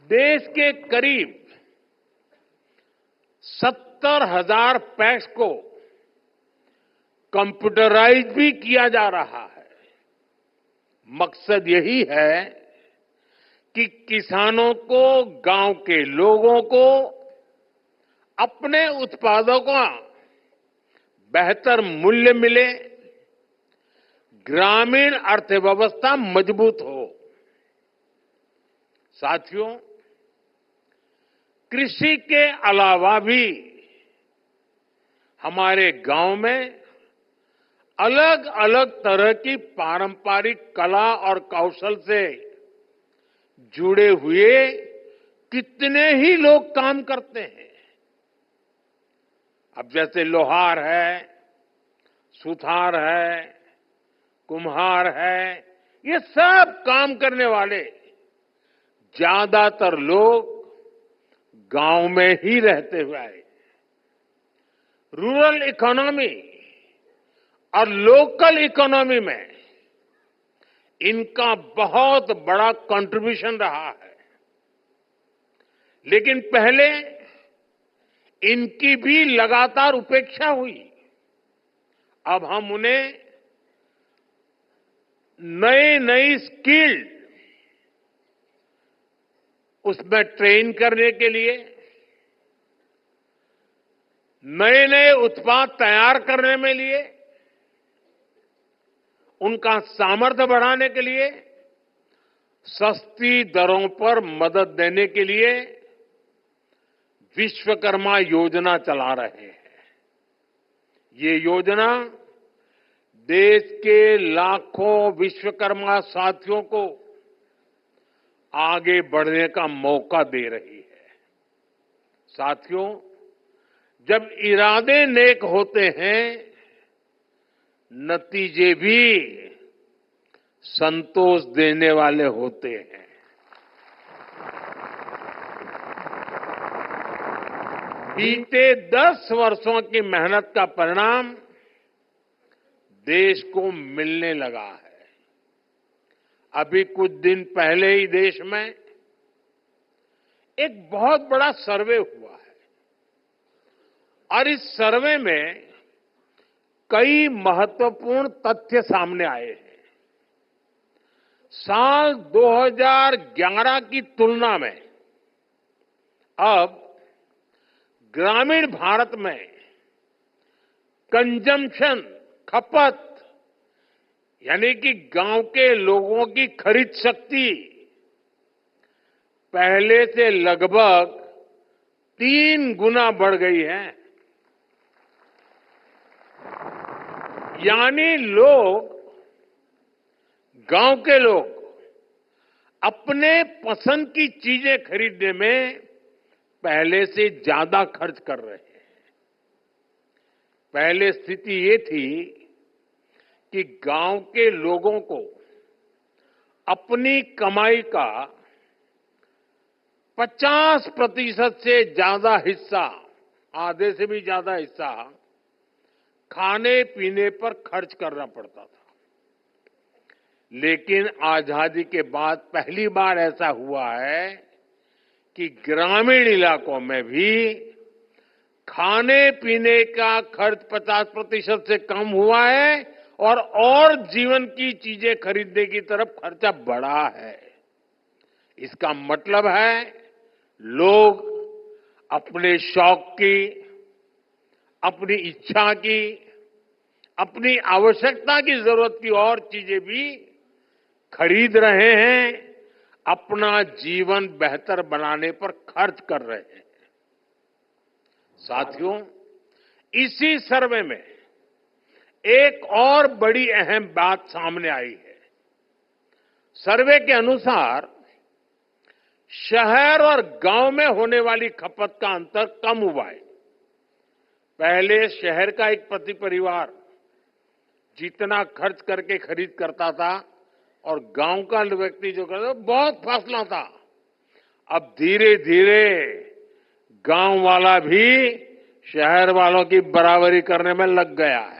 देश के करीब 70,000 पैक्स को कंप्यूटराइज भी किया जा रहा है। मकसद यही है कि किसानों को, गांव के लोगों को अपने उत्पादों का बेहतर मूल्य मिले, ग्रामीण अर्थव्यवस्था मजबूत हो। साथियों, कृषि के अलावा भी हमारे गांव में अलग अलग तरह की पारंपरिक कला और कौशल से जुड़े हुए कितने ही लोग काम करते हैं। अब जैसे लोहार है, सुथार है, कुम्हार है, ये सब काम करने वाले ज्यादातर लोग गांव में ही रहते हुए आए। रूरल इकोनॉमी और लोकल इकोनॉमी में इनका बहुत बड़ा कंट्रीब्यूशन रहा है। लेकिन पहले इनकी भी लगातार उपेक्षा हुई। अब हम उन्हें नई स्किल उसमें ट्रेन करने के लिए, नए उत्पाद तैयार करने में लिए, उनका सामर्थ्य बढ़ाने के लिए, सस्ती दरों पर मदद देने के लिए विश्वकर्मा योजना चला रहे हैं। ये योजना देश के लाखों विश्वकर्मा साथियों को आगे बढ़ने का मौका दे रही है। साथियों, जब इरादे नेक होते हैं, नतीजे भी संतोष देने वाले होते हैं। बीते 10 वर्षों की मेहनत का परिणाम देश को मिलने लगा है। अभी कुछ दिन पहले ही देश में एक बहुत बड़ा सर्वे हुआ है और इस सर्वे में कई महत्वपूर्ण तथ्य सामने आए हैं। साल 2011 की तुलना में अब ग्रामीण भारत में कंजम्पशन, खपत, यानी कि गांव के लोगों की खरीद शक्ति पहले से लगभग 3 गुना बढ़ गई है। यानी गांव के लोग अपने पसंद की चीजें खरीदने में पहले से ज्यादा खर्च कर रहे हैं। पहले स्थिति ये थी कि गांव के लोगों को अपनी कमाई का 50% से ज्यादा हिस्सा, आधे से भी ज्यादा हिस्सा खाने पीने पर खर्च करना पड़ता था। लेकिन आजादी के बाद पहली बार ऐसा हुआ है कि ग्रामीण इलाकों में भी खाने पीने का खर्च 50% से कम हुआ है और जीवन की चीजें खरीदने की तरफ खर्चा बढ़ा है। इसका मतलब है लोग अपने शौक की, अपनी इच्छा की, अपनी आवश्यकता की जरूरत की और चीजें भी खरीद रहे हैं, अपना जीवन बेहतर बनाने पर खर्च कर रहे हैं। साथियों, इसी सर्वे में एक और बड़ी अहम बात सामने आई है। सर्वे के अनुसार शहर और गांव में होने वाली खपत का अंतर कम हुआ है। पहले शहर का एक प्रति परिवार जितना खर्च करके खरीद करता था और गांव का व्यक्ति जो करता था, बहुत फासला था। अब धीरे धीरे गांव वाला भी शहर वालों की बराबरी करने में लग गया है।